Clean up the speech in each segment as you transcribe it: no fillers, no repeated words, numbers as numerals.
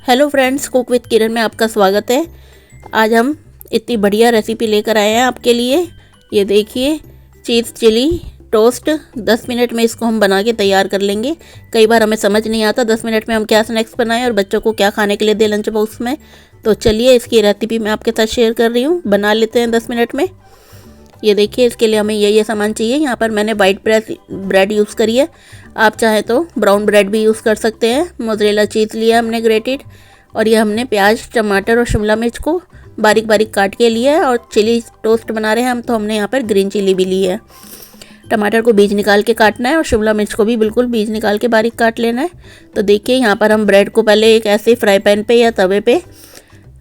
Hello friends, cook with किरण में आपका स्वागत है। आज हम इतनी बढ़िया रेसिपी लेकर आए हैं आपके लिए। ये देखिए, चीज़ चिली टोस्ट 10 मिनट में इसको हम बना के तैयार कर लेंगे। कई बार हमें समझ नहीं आता 10 मिनट में हम क्या स्नैक्स बनाएं और बच्चों को क्या खाने के लिए दें लंच बॉक्स में। तो चलिए, इसकी रेसिपी मैं आपके साथ शेयर कर रही हूँ, बना लेते हैं 10 मिनट में। ये देखिए, इसके लिए हमें ये सामान चाहिए। यहाँ पर मैंने वाइट ब्रेड यूज़ करी है, आप चाहें तो ब्राउन ब्रेड भी यूज़ कर सकते हैं। मोज़रेला चीज़ लिया हमने ग्रेटेड, और ये हमने प्याज, टमाटर और शिमला मिर्च को बारीक बारीक काट के लिया है। और चिली टोस्ट बना रहे हैं हम, तो हमने यहाँ पर ग्रीन चिली भी ली है। टमाटर को बीज निकाल के काटना है और शिमला मिर्च को भी बिल्कुल बीज निकाल के बारीक काट लेना है। तो देखिए, यहाँ पर हम ब्रेड को पहले एक ऐसे फ्राई पैन पे या तवे पे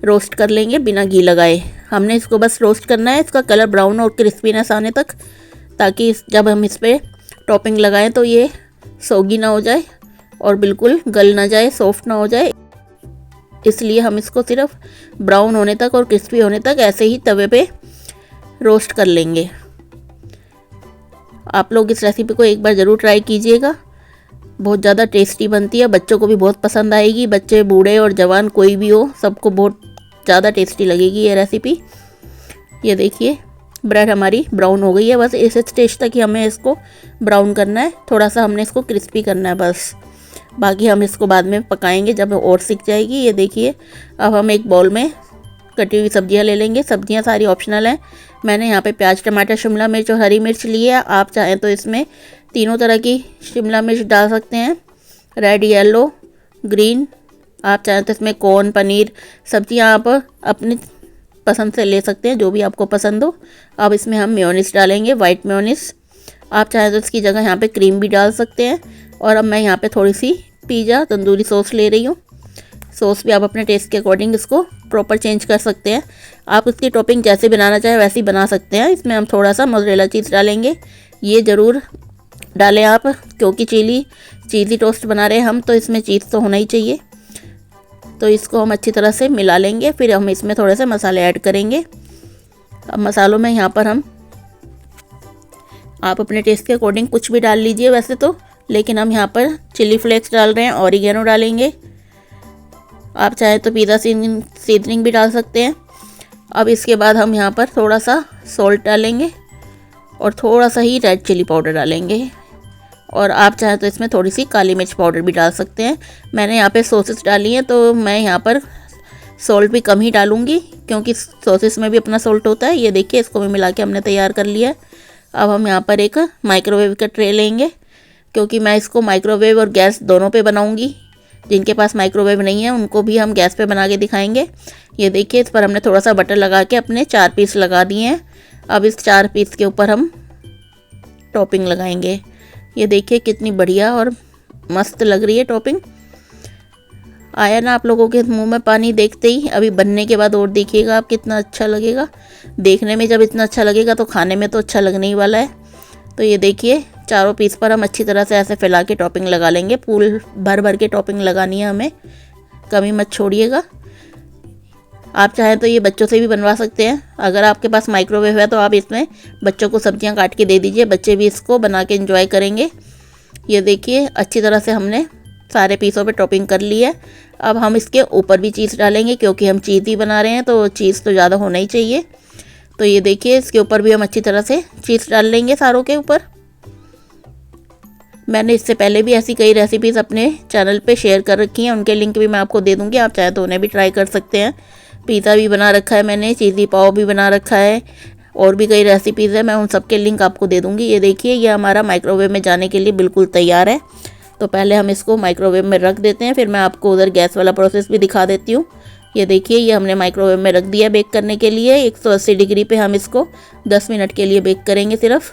रोस्ट कर लेंगे बिना घी लगाए। हमने इसको बस रोस्ट करना है, इसका कलर ब्राउन और क्रिस्पीनेस आने तक, ताकि जब हम इस पर टॉपिंग लगाएं तो ये सोगी ना हो जाए और बिल्कुल गल ना जाए, सॉफ्ट ना हो जाए। इसलिए हम इसको सिर्फ ब्राउन होने तक और क्रिस्पी होने तक ऐसे ही तवे पे रोस्ट कर लेंगे। आप लोग इस रेसिपी को एक बार ज़रूर ट्राई कीजिएगा, बहुत ज़्यादा टेस्टी बनती है, बच्चों को भी बहुत पसंद आएगी। बच्चे, बूढ़े और जवान कोई भी हो, सबको बहुत ज़्यादा टेस्टी लगेगी ये रेसिपी। ये देखिए, ब्रेड हमारी ब्राउन हो गई है। बस इस स्टेज तक ही हमें इसको ब्राउन करना है, थोड़ा सा हमने इसको क्रिस्पी करना है बस। बाकी हम इसको बाद में पकाएंगे जब और सीख जाएगी। ये देखिए, अब हम एक बाउल में कटी हुई सब्जियां ले लेंगे। सब्जियां सारी ऑप्शनल हैं। मैंने यहाँ पे प्याज, टमाटर, शिमला मिर्च और हरी मिर्च ली है। आप चाहें तो इसमें तीनों तरह की शिमला मिर्च डाल सकते हैं, रेड, येलो, ग्रीन। आप चाहें तो इसमें कॉर्न, पनीर, सब्जियां आप अपनी पसंद से ले सकते हैं, जो भी आपको पसंद हो। अब इसमें हम मेयोनीज डालेंगे, वाइट मेयोनीज। आप चाहें तो इसकी जगह यहाँ पे क्रीम भी डाल सकते हैं। और अब मैं यहाँ पे थोड़ी सी पिज़्ज़ा तंदूरी सॉस ले रही हूँ। सॉस भी आप अपने टेस्ट के अकॉर्डिंग इसको प्रॉपर चेंज कर सकते हैं। आप इसकी टॉपिंग जैसे बनाना चाहें वैसे ही बना सकते हैं। इसमें हम थोड़ा सा मोज़रेला चीज़ डालेंगे, ये ज़रूर डालें आप, क्योंकि चीज़ी टोस्ट बना रहे हैं हम, तो इसमें चीज़ तो होना ही चाहिए। तो इसको हम अच्छी तरह से मिला लेंगे। फिर हम इसमें थोड़े से मसाले ऐड करेंगे। अब मसालों में यहाँ पर हम, आप अपने टेस्ट के अकॉर्डिंग कुछ भी डाल लीजिए वैसे तो, लेकिन हम यहाँ पर चिली फ्लेक्स डाल रहे हैं, ऑरिगेनो डालेंगे। आप चाहे तो पिज़्ज़ा सीजनिंग भी डाल सकते हैं। अब इसके बाद हम यहाँ पर थोड़ा सा सॉल्ट डालेंगे और थोड़ा सा ही रेड चिली पाउडर डालेंगे। और आप चाहें तो इसमें थोड़ी सी काली मिर्च पाउडर भी डाल सकते हैं। मैंने यहाँ पे सॉसेस डाली हैं, तो मैं यहाँ पर सॉल्ट भी कम ही डालूँगी, क्योंकि सॉसेस में भी अपना सॉल्ट होता है। ये देखिए, इसको भी मिला के हमने तैयार कर लिया है। अब हम यहाँ पर एक माइक्रोवेव का ट्रे लेंगे, क्योंकि मैं इसको माइक्रोवेव और गैस दोनों पे बनाऊँगी। जिनके पास माइक्रोवेव नहीं है उनको भी हम गैस पे बना के दिखाएंगे। ये देखिए, इस पर हमने थोड़ा सा बटर लगा के अपने 4 पीस लगा दिए हैं। अब इस 4 पीस के ऊपर हम टॉपिंग लगाएंगे। ये देखिए, कितनी बढ़िया और मस्त लग रही है टॉपिंग। आया ना आप लोगों के मुंह में पानी देखते ही? अभी बनने के बाद और देखिएगा आप, कितना अच्छा लगेगा। देखने में जब इतना अच्छा लगेगा तो खाने में तो अच्छा लगने ही वाला है। तो ये देखिए, चारों पीस पर हम अच्छी तरह से ऐसे फैला के टॉपिंग लगा लेंगे। फूल भर भर के टॉपिंग लगानी है हमें, कमी मत छोड़िएगा। आप चाहें तो ये बच्चों से भी बनवा सकते हैं। अगर आपके पास माइक्रोवेव है तो आप इसमें बच्चों को सब्जियां काट के दे दीजिए, बच्चे भी इसको बना के एंजॉय करेंगे। ये देखिए, अच्छी तरह से हमने सारे पीसों पे टॉपिंग कर ली है। अब हम इसके ऊपर भी चीज़ डालेंगे, क्योंकि हम चीज़ ही बना रहे हैं तो चीज़ तो ज़्यादा होना ही चाहिए। तो ये देखिए, इसके ऊपर भी हम अच्छी तरह से चीज़ डाल लेंगे सारों के ऊपर। मैंने इससे पहले भी ऐसी कई रेसिपीज़ अपने चैनल पे शेयर कर रखी हैं, उनके लिंक भी मैं आपको दे दूँगी, आप चाहे तो उन्हें भी ट्राई कर सकते हैं। पिज़्ज़ा भी बना रखा है मैंने, चीज़ी पाव भी बना रखा है, और भी कई रेसिपीज़ है, मैं उन सब के लिंक आपको दे दूँगी। ये देखिए, ये हमारा माइक्रोवेव में जाने के लिए बिल्कुल तैयार है। तो पहले हम इसको माइक्रोवेव में रख देते हैं, फिर मैं आपको उधर गैस वाला प्रोसेस भी दिखा देती हूँ। ये देखिए, ये हमने माइक्रोवेव में रख दिया बेक करने के लिए। 180 डिग्री पे हम इसको 10 मिनट के लिए बेक करेंगे सिर्फ।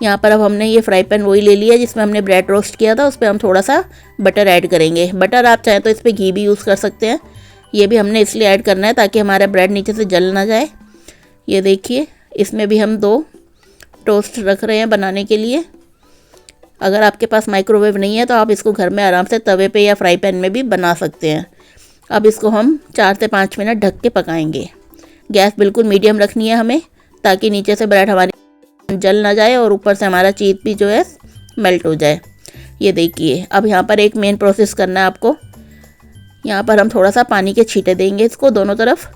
यहाँ पर अब हमने ये फ्राई पैन वही ले लिया जिसमें हमने ब्रेड रोस्ट किया था, उस पर हम थोड़ा सा बटर ऐड करेंगे। बटर आप चाहें तो इस पर घी भी यूज़ कर सकते हैं। ये भी हमने इसलिए ऐड करना है ताकि हमारा ब्रेड नीचे से जल ना जाए। ये देखिए, इसमें भी हम 2 टोस्ट रख रहे हैं बनाने के लिए। अगर आपके पास माइक्रोवेव नहीं है तो आप इसको घर में आराम से तवे पे या फ्राई पैन में भी बना सकते हैं। अब इसको हम 4 से 5 मिनट ढक के पकाएंगे। गैस बिल्कुल मीडियम रखनी है हमें, ताकि नीचे से ब्रेड हमारी जल ना जाए और ऊपर से हमारा चीज़ भी जो है मेल्ट हो जाए। ये देखिए, अब यहाँ पर एक मेन प्रोसेस करना है आपको। यहाँ पर हम थोड़ा सा पानी के छींटे देंगे इसको दोनों तरफ।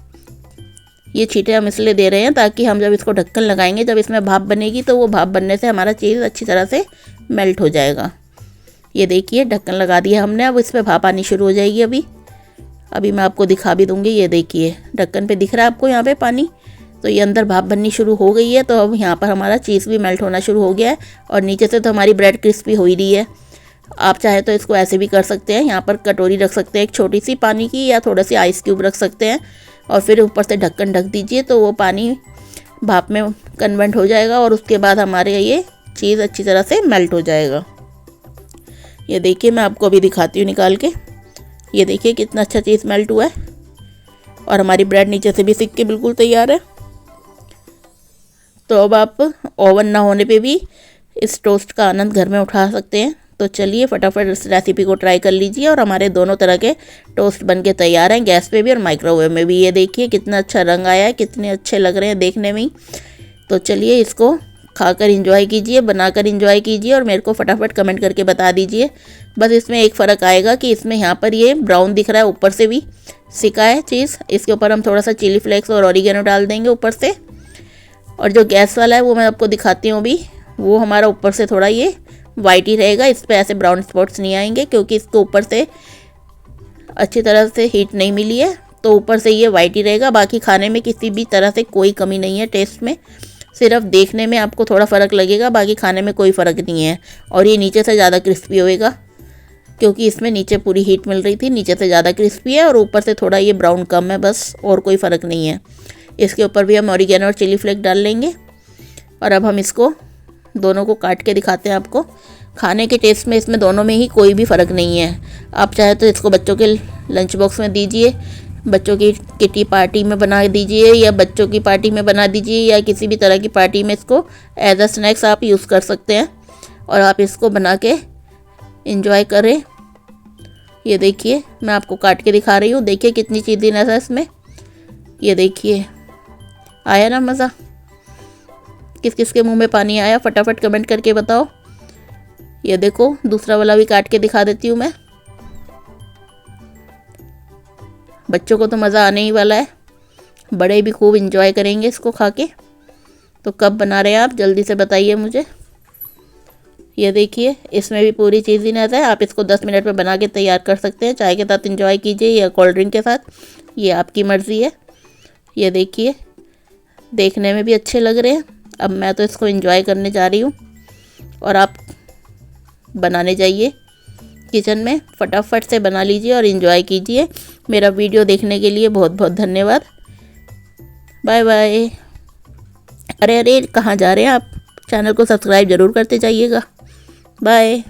ये छींटे हम इसलिए दे रहे हैं ताकि हम जब इसको ढक्कन लगाएंगे, जब इसमें भाप बनेगी तो वो भाप बनने से हमारा चीज़ अच्छी तरह से मेल्ट हो जाएगा। ये देखिए ढक्कन लगा दिया हमने, अब इस पर भाप आनी शुरू हो जाएगी। अभी मैं आपको दिखा भी दूँगी। ये देखिए ढक्कन पे दिख रहा है आपको यहाँ पे पानी, तो ये अंदर भाप बननी शुरू हो गई है। तो अब यहाँ पर हमारा चीज़ भी मेल्ट होना शुरू हो गया है और नीचे से तो हमारी ब्रेड क्रिस्पी हो ही रही है। आप चाहे तो इसको ऐसे भी कर सकते हैं, यहाँ पर कटोरी रख सकते हैं एक छोटी सी पानी की, या थोड़ा सी आइस क्यूब रख सकते हैं और फिर ऊपर से ढक्कन ढक दीजिए तो वो पानी भाप में कन्वर्ट हो जाएगा और उसके बाद हमारे ये चीज़ अच्छी तरह से मेल्ट हो जाएगा। ये देखिए मैं आपको अभी दिखाती हूँ निकाल के। ये देखिए कितना अच्छा चीज़ मेल्ट हुआ है और हमारी ब्रेड नीचे से भी सिक के बिल्कुल तैयार है। तो अब आप ओवन ना होने पे भी इस टोस्ट का आनंद घर में उठा सकते हैं। तो चलिए फटाफट इस रेसिपी को ट्राई कर लीजिए। और हमारे दोनों तरह के टोस्ट बनके तैयार हैं, गैस पे भी और माइक्रोवेव में भी। ये देखिए कितना अच्छा रंग आया है, कितने अच्छे लग रहे हैं देखने में ही। तो चलिए इसको खाकर इंजॉय कीजिए, बनाकर इंजॉय कीजिए और मेरे को फटाफट कमेंट करके बता दीजिए। बस इसमें एक फ़र्क आएगा कि इसमें यहाँ पर ये ब्राउन दिख रहा है, ऊपर से भी सिका है चीज़। इसके ऊपर हम थोड़ा सा चिली फ्लेक्स और ऑरिगेनो डाल देंगे ऊपर से। और जो गैस वाला है वो मैं आपको दिखाती हूँ अभी, वो हमारा ऊपर से थोड़ा ये वाइट ही रहेगा, इस पर ऐसे ब्राउन स्पॉट्स नहीं आएंगे क्योंकि इसको ऊपर से अच्छी तरह से हीट नहीं मिली है, तो ऊपर से ये वाइट ही रहेगा। बाकी खाने में किसी भी तरह से कोई कमी नहीं है टेस्ट में, सिर्फ देखने में आपको थोड़ा फ़र्क लगेगा, बाकी खाने में कोई फ़र्क नहीं है। और ये नीचे से ज़्यादा क्रिस्पी होएगा क्योंकि इसमें नीचे पूरी हीट मिल रही थी, नीचे से ज़्यादा क्रिस्पी है और ऊपर से थोड़ा ये ब्राउन कम है, बस और कोई फ़र्क नहीं है। इसके ऊपर भी हम ऑरिगेनो और चिली फ्लेक्स डाल लेंगे। और अब हम इसको दोनों को काट के दिखाते हैं आपको। खाने के टेस्ट में इसमें दोनों में ही कोई भी फ़र्क नहीं है। आप चाहे तो इसको बच्चों के लंच बॉक्स में दीजिए, बच्चों की किटी पार्टी में बना दीजिए, या बच्चों की पार्टी में बना दीजिए, या किसी भी तरह की पार्टी में इसको एज अ स्नैक्स आप यूज़ कर सकते हैं और आप इसको बना के इंजॉय करें। ये देखिए मैं आपको काट के दिखा रही हूँ, देखिए कितनी चीज़ीनेस है इसमें। ये देखिए आया ना मज़ा? किस किस के मुंह में पानी आया फटाफट कमेंट करके बताओ। ये देखो दूसरा वाला भी काट के दिखा देती हूँ मैं। बच्चों को तो मज़ा आने ही वाला है, बड़े भी खूब इंजॉय करेंगे इसको खा के। तो कब बना रहे हैं आप, जल्दी से बताइए मुझे। ये देखिए इसमें भी पूरी चीज़ ही नज़र है। आप इसको 10 मिनट में बना के तैयार कर सकते हैं, चाय के साथ इंजॉय कीजिए या कोल्ड ड्रिंक के साथ, ये आपकी मर्ज़ी है। ये देखिए देखने में भी अच्छे लग रहे हैं। अब मैं तो इसको एंजॉय करने जा रही हूँ और आप बनाने जाइए किचन में, फटाफट से बना लीजिए और एंजॉय कीजिए। मेरा वीडियो देखने के लिए बहुत बहुत धन्यवाद। Bye bye. अरे कहाँ जा रहे हैं आप? चैनल को सब्सक्राइब ज़रूर करते जाइएगा। बाय।